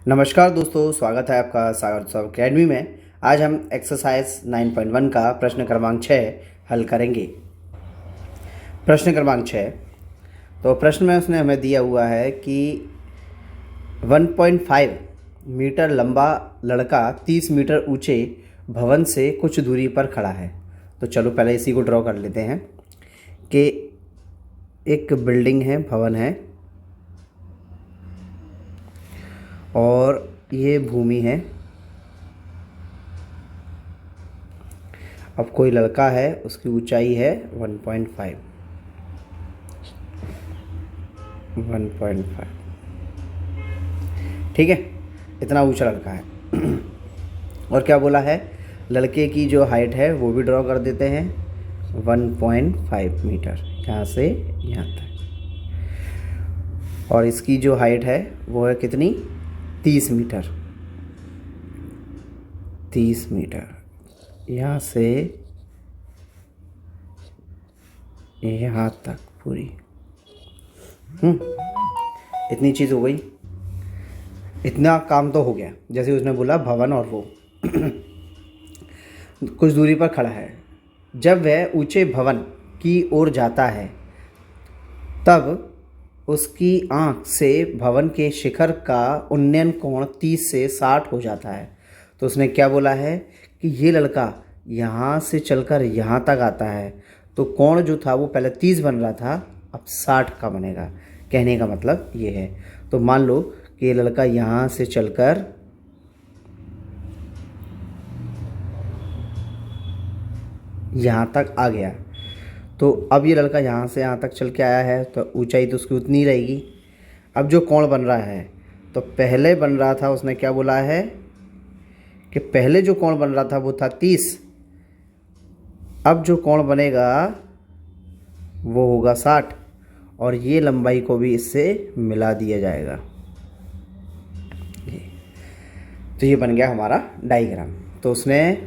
नमस्कार दोस्तों, स्वागत है आपका सागर उत्सव अकेडमी में। आज हम एक्सरसाइज 9.1 का प्रश्न क्रमांक 6 हल करेंगे। प्रश्न क्रमांक 6, तो प्रश्न में उसने हमें दिया हुआ है कि 1.5 मीटर लंबा लड़का 30 मीटर ऊंचे भवन से कुछ दूरी पर खड़ा है। तो चलो पहले इसी को ड्रॉ कर लेते हैं कि एक बिल्डिंग है, भवन है और ये भूमि है। अब कोई लड़का है, उसकी ऊंचाई है 1.5। ठीक है, इतना ऊंचा लड़का है। और क्या बोला है, लड़के की जो हाइट है वो भी ड्रॉ कर देते हैं, 1.5 मीटर यहाँ से यहाँ तक। और इसकी जो हाइट है वो है कितनी, 30 मीटर। 30 मीटर यहाँ से यहाँ तक पूरी। इतनी चीज़ हो गई, इतना काम तो हो गया। जैसे उसने बोला भवन और वो कुछ दूरी पर खड़ा है। जब वह ऊंचे भवन की ओर जाता है तब उसकी आँख से भवन के शिखर का उन्नयन कोण 30 से 60 हो जाता है। तो उसने क्या बोला है कि ये लड़का यहाँ से चलकर यहाँ तक आता है, तो कोण जो था वो पहले 30 बन रहा था, अब 60 का बनेगा। कहने का मतलब ये है। तो मान लो कि ये लड़का यहाँ से चलकर यहाँ तक आ गया, तो अब ये लड़का यहाँ से यहाँ तक चल के आया है, तो ऊंचाई तो उसकी उतनी रहेगी। अब जो कोण बन रहा है, तो पहले बन रहा था, उसने क्या बोला है कि पहले जो कोण बन रहा था वो था 30। अब जो कोण बनेगा वो होगा 60 और ये लंबाई को भी इससे मिला दिया जाएगा। तो ये बन गया हमारा डायग्राम। तो उसने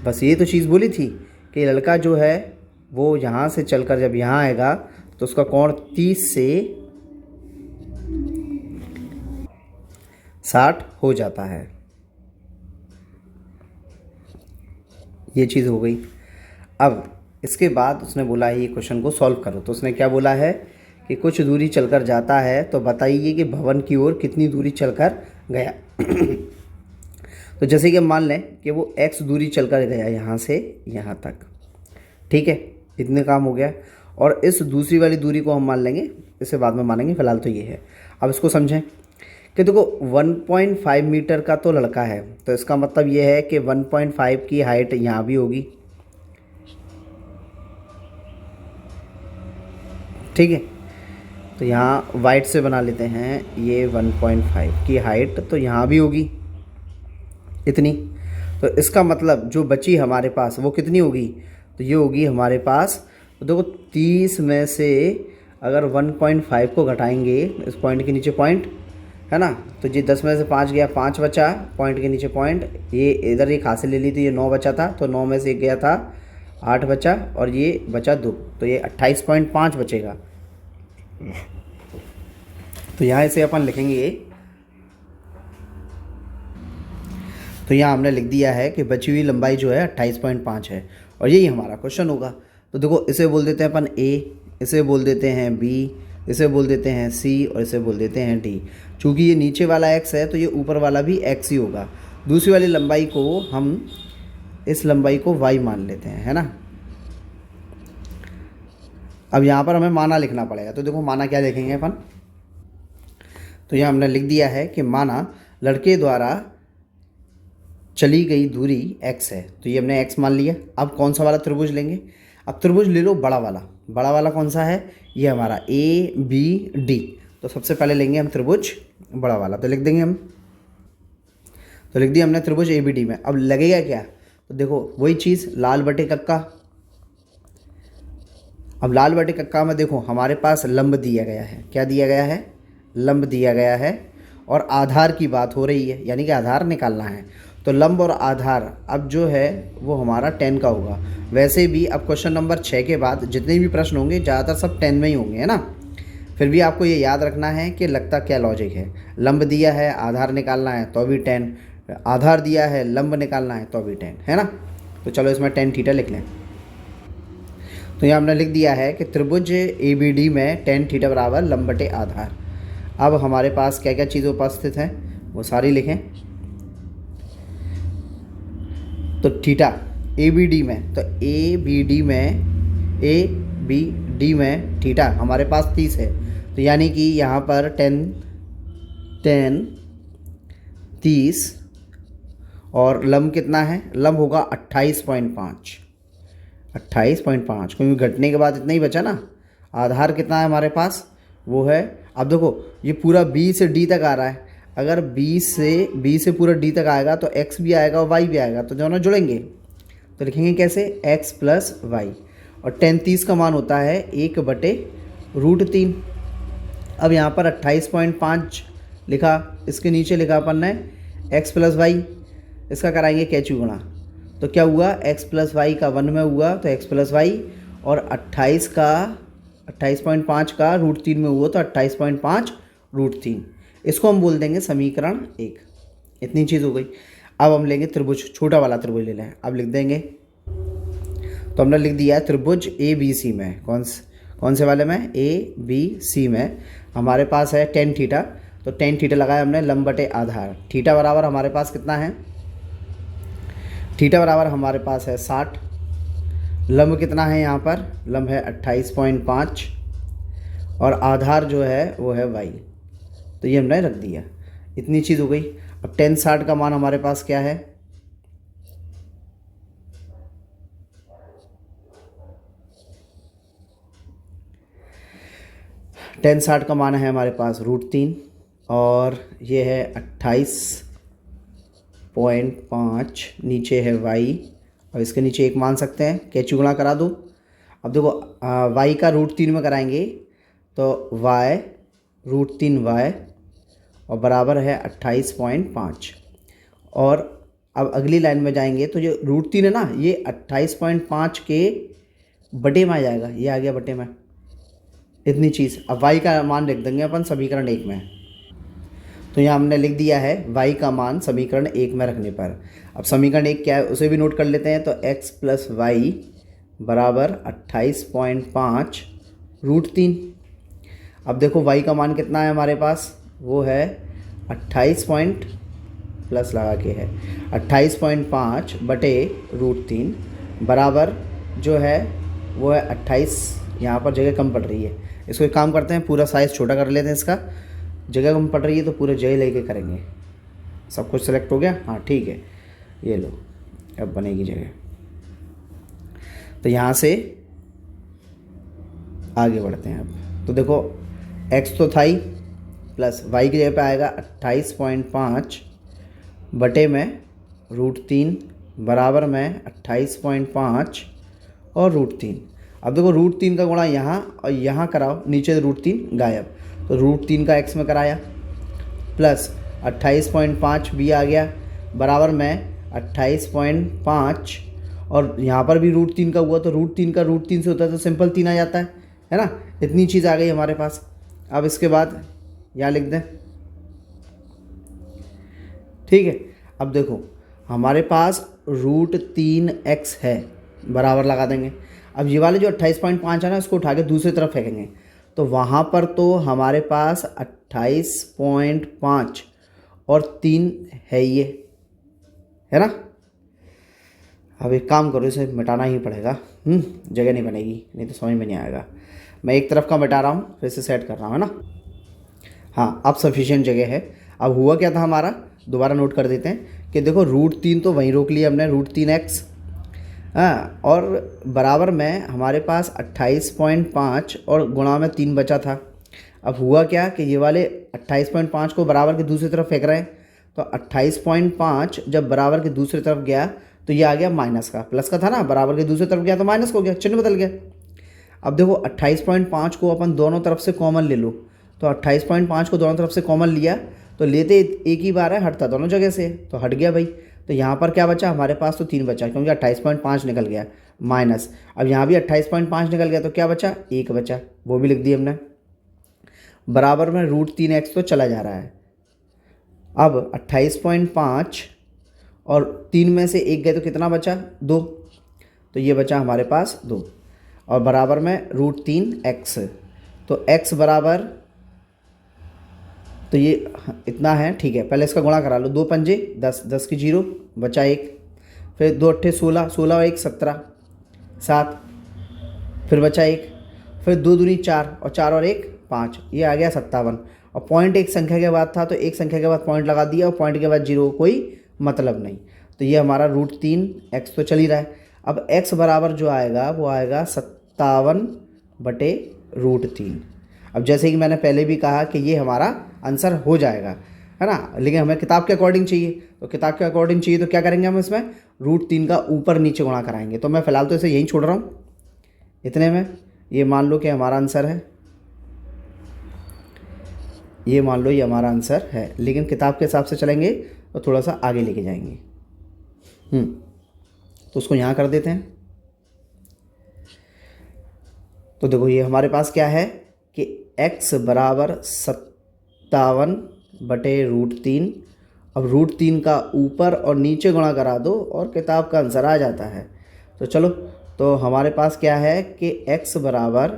बस ये तो चीज़ बोली थी कि लड़का जो है वो यहाँ से चलकर जब यहाँ आएगा तो उसका कोण 30 से 60 हो जाता है। ये चीज़ हो गई। अब इसके बाद उसने बोला है ये क्वेश्चन को सॉल्व करो। तो उसने क्या बोला है कि कुछ दूरी चलकर जाता है, तो बताइए कि भवन की ओर कितनी दूरी चलकर गया। तो जैसे कि मान लें कि वो x दूरी चलकर गया यहाँ से यहाँ तक। ठीक है, इतने काम हो गया। और इस दूसरी वाली दूरी को हम मान लेंगे, इसे बाद में मानेंगे, फिलहाल तो ये है। अब इसको समझें कि देखो 1.5 मीटर का तो लड़का है, तो इसका मतलब ये है कि 1.5 की हाइट यहाँ भी होगी। ठीक है, तो यहाँ वाइट से बना लेते हैं, ये 1.5 की हाइट तो यहाँ भी होगी इतनी। तो इसका मतलब जो बची हमारे पास वो कितनी होगी, तो ये होगी हमारे पास, तो देखो 30 में से अगर 1.5 को घटाएंगे, इस पॉइंट के नीचे पॉइंट है ना, तो ये 10 में से 5 गया, 5 बचा, पॉइंट के नीचे पॉइंट, ये इधर एक हाथ से ले ली तो ये 9 बचा था, तो 9 में से 1 गया था, 8 बचा और ये बचा 2, तो ये 28.5 बचेगा। तो यहाँ इसे अपन लिखेंगे, तो यहाँ हमने लिख दिया है कि बची हुई लंबाई जो है 28.5 है और यही हमारा क्वेश्चन होगा। तो देखो इसे बोल देते हैं अपन ए, इसे बोल देते हैं बी, इसे बोल देते हैं सी और इसे बोल देते हैं डी। चूँकि ये नीचे वाला एक्स है तो ये ऊपर वाला भी एक्स ही होगा। दूसरी वाली लंबाई को हम इस लंबाई को वाई मान लेते हैं, है ना। अब यहाँ पर हमें माना लिखना पड़ेगा। तो देखो माना क्या लिखेंगे अपन, तो यहाँ हमने लिख दिया है कि माना लड़के द्वारा चली गई दूरी x है, तो ये हमने x मान लिया। अब कौन सा वाला त्रिभुज लेंगे, अब त्रिभुज ले लो बड़ा वाला। बड़ा वाला कौन सा है, ये हमारा ए बी डी। तो सबसे पहले लेंगे हम त्रिभुज बड़ा वाला, तो लिख देंगे हम, तो लिख दिया हमने त्रिभुज ए बी डी में। अब लगेगा क्या, तो देखो वही चीज़ लाल बटे कक्का। अब लाल बटे कक्का में देखो हमारे पास लंब दिया गया है, क्या दिया गया है, लंब दिया गया है और आधार की बात हो रही है, यानी कि आधार निकालना है। तो लंब और आधार अब जो है वो हमारा 10 का होगा। वैसे भी अब क्वेश्चन नंबर 6 के बाद जितने भी प्रश्न होंगे ज़्यादातर सब 10 में ही होंगे, है ना। फिर भी आपको ये याद रखना है कि लगता क्या लॉजिक है। लंब दिया है, आधार निकालना है तो भी tan, आधार दिया है, लंब निकालना है तो भी tan, है ना। तो चलो इसमें tan थीटा लिख लें। तो यहाँ हमने लिख दिया है कि त्रिभुज ABD में tan थीटा बराबर लंब बटे आधार। अब हमारे पास क्या क्या चीज़ें उपस्थित हैं वो सारी लिखें। तो थीटा ABD में, तो ABD में थीटा हमारे पास 30 है, तो यानी कि यहाँ पर 10 30 और लंब कितना है, लंब होगा 28.5 क्योंकि घटने के बाद इतना ही बचा ना। आधार कितना है हमारे पास, वो है, अब देखो ये पूरा B से D तक आ रहा है, अगर B से पूरा D तक आएगा तो x भी आएगा और y भी आएगा, तो दोनों जुड़ेंगे। तो लिखेंगे कैसे, x प्लस वाई, और tan 30 का मान होता है 1/√3। अब यहाँ पर 28.5 लिखा, इसके नीचे लिखा अपन ने x प्लस वाई, इसका कराएंगे कैचू गुणा, तो क्या हुआ, x प्लस वाई का 1 में हुआ तो x प्लस वाई, और 28.5 का √3 में हुआ तो 28.5√3। इसको हम बोल देंगे समीकरण 1। इतनी चीज़ हो गई। अब हम लेंगे त्रिभुज, छोटा वाला त्रिभुज ले लें। अब लिख देंगे, तो हमने लिख दिया है त्रिभुज ABC में, कौन से वाले में, ABC में हमारे पास है tan थीटा। तो tan थीटा लगाया हमने लंब बटे आधार। थीटा बराबर हमारे पास कितना है, थीटा बराबर हमारे पास है 60। लंब कितना है यहाँ पर, लंब है 28.5 और आधार जो है वो है y। तो ये हमने रख दिया। इतनी चीज़ हो गई। अब tan 60 का मान हमारे पास क्या है, tan 60 का मान है हमारे पास √3 और ये है 28.5, नीचे है y और इसके नीचे एक मान सकते हैं, कैचू गुणा करा दो। अब देखो y का √3 में कराएंगे तो y √3y और बराबर है 28.5। और अब अगली लाइन में जाएंगे तो जो √3 है ना, ये 28.5 के बटे में आ जाएगा, ये आ गया बटे में। इतनी चीज़। अब y का मान लिख देंगे अपन समीकरण 1 में। तो यहाँ हमने लिख दिया है y का मान समीकरण 1 में रखने पर। अब समीकरण 1 क्या है उसे भी नोट कर लेते हैं। तो x प्लस वाई बराबर 28.5 √3। अब देखो y का मान कितना है हमारे पास, वो है 28 पॉइंट प्लस लगा के है 28.5 बटे √3 बराबर जो है वो है 28। यहाँ पर जगह कम पड़ रही है, इसको एक काम करते हैं, पूरा साइज़ छोटा कर लेते हैं इसका। जगह कम पड़ रही है तो पूरे जगह लेके करेंगे। सब कुछ सेलेक्ट हो गया, हाँ ठीक है, ये लो अब बनेगी जगह। तो यहाँ से आगे बढ़ते हैं। अब तो देखो x तो था ही, प्लस y की जगह पे आएगा 28.5 बटे में √3 बराबर में 28.5 और √3। अब देखो √3 का गुणा यहाँ और यहाँ कराओ, नीचे √3 गायब, तो √3 का x में कराया प्लस 28.5 भी आ गया बराबर में 28.5 और यहाँ पर भी √3 का हुआ तो √3 का √3 से होता है तो सिंपल 3 आ जाता है ना। इतनी चीज़ आ गई हमारे पास। अब इसके बाद यहाँ लिख दें, ठीक है। अब देखो हमारे पास √3x है, बराबर लगा देंगे। अब ये वाले जो 28.5 है ना, इसको उठा के दूसरी तरफ फेंकेंगे तो वहाँ पर तो हमारे पास 28.5 और 3 है, ये है ना। अब एक काम करो, इसे मिटाना ही पड़ेगा, जगह नहीं बनेगी, नहीं तो समझ में नहीं आएगा। मैं एक तरफ का मिटा रहा हूँ, फिर से सेट कर रहा हूँ, है ना। हाँ अब सफिशिएंट जगह है। अब हुआ क्या था हमारा, दोबारा नोट कर देते हैं कि देखो √3 तो वहीं रोक लिया हमने, √3x, हाँ, और बराबर में हमारे पास 28.5 और गुणा में 3 बचा था। अब हुआ क्या कि ये वाले 28.5 को बराबर के दूसरी तरफ फेंक रहे हैं, तो 28.5 जब बराबर के दूसरी तरफ गया तो ये आ गया माइनस का, प्लस का था ना, बराबर के दूसरी तरफ गया तो माइनस को गया, चिन्ह बदल गया। अब देखो 28.5 को अपन दोनों तरफ से कॉमन ले लो, तो 28.5 को दोनों तरफ से कॉमन लिया तो लेते एक ही बार है, हटता दोनों जगह से, तो हट गया भाई। तो यहाँ पर क्या बचा हमारे पास, तो 3 बचा, क्योंकि 28.5 निकल गया माइनस। अब यहाँ भी 28.5 निकल गया तो क्या बचा, 1 बचा, वो भी लिख दिया हमने। बराबर में √3x तो चला जा रहा है। अब 28.5 और 3 में से 1 गए तो कितना बचा? 2। तो ये बचा हमारे पास 2 और बराबर में √3x। तो x बराबर, तो ये इतना है, ठीक है। पहले इसका गुणा करा लो, 2 पंजे 10, 10 की 0, बचा 1, फिर 2 अट्ठे 16, 16 और 1 17, 7, फिर बचा 1, फिर 2 दूनी 4 और 4 और 1 5, ये आ गया 57। और पॉइंट एक संख्या के बाद था तो एक संख्या के बाद पॉइंट लगा दिया और पॉइंट के बाद 0 कोई मतलब नहीं। तो ये हमारा √3x तो चल ही रहा है। अब x बराबर जो आएगा वो आएगा 57/√3। अब जैसे कि मैंने पहले भी कहा कि ये हमारा आंसर हो जाएगा, है ना, लेकिन हमें किताब के अकॉर्डिंग चाहिए। तो किताब के अकॉर्डिंग चाहिए तो क्या करेंगे हम इसमें? √3 का ऊपर नीचे गुणा कराएंगे। तो मैं फ़िलहाल तो इसे यहीं छोड़ रहा हूँ इतने में। ये मान लो कि हमारा आंसर है, ये मान लो ये हमारा आंसर है, लेकिन किताब के हिसाब से चलेंगे तो थोड़ा सा आगे लेके जाएंगे। तो उसको यहाँ कर देते हैं। तो देखो ये हमारे पास क्या है कि x बराबर 57/√3। अब √3 का ऊपर और नीचे गुणा करा दो और किताब का आंसर आ जाता है। तो चलो, तो हमारे पास क्या है कि x बराबर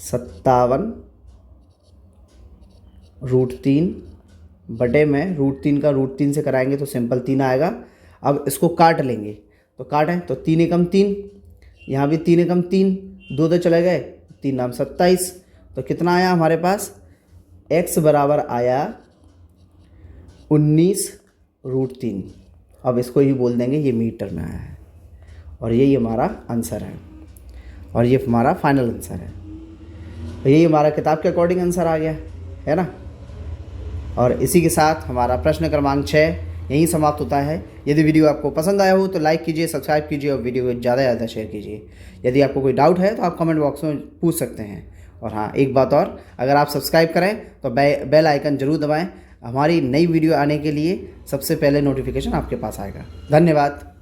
57/√3 बटे में √3 का √3 से कराएंगे तो सिंपल 3 आएगा। अब इसको काट लेंगे, तो काटें तो 3 एकम 3, यहाँ भी 3 एकम 3, 2 तो चले गए, 3 नाम 27। तो कितना आया हमारे पास? x बराबर आया 19√3। अब इसको ही बोल देंगे ये मीटर में आया है और यही हमारा आंसर है और ये हमारा फाइनल आंसर है। तो यही हमारा किताब के अकॉर्डिंग आंसर आ गया है ना। और इसी के साथ हमारा प्रश्न क्रमांक 6 यहीं समाप्त होता है। यदि वीडियो आपको पसंद आया हो तो लाइक कीजिए, सब्सक्राइब कीजिए और वीडियो को ज़्यादा से ज़्यादा शेयर कीजिए। यदि आपको कोई डाउट है तो आप कमेंट बॉक्स में पूछ सकते हैं। और हाँ, एक बात और, अगर आप सब्सक्राइब करें तो बेल आइकन ज़रूर दबाएं। हमारी नई वीडियो आने के लिए सबसे पहले नोटिफिकेशन आपके पास आएगा। धन्यवाद।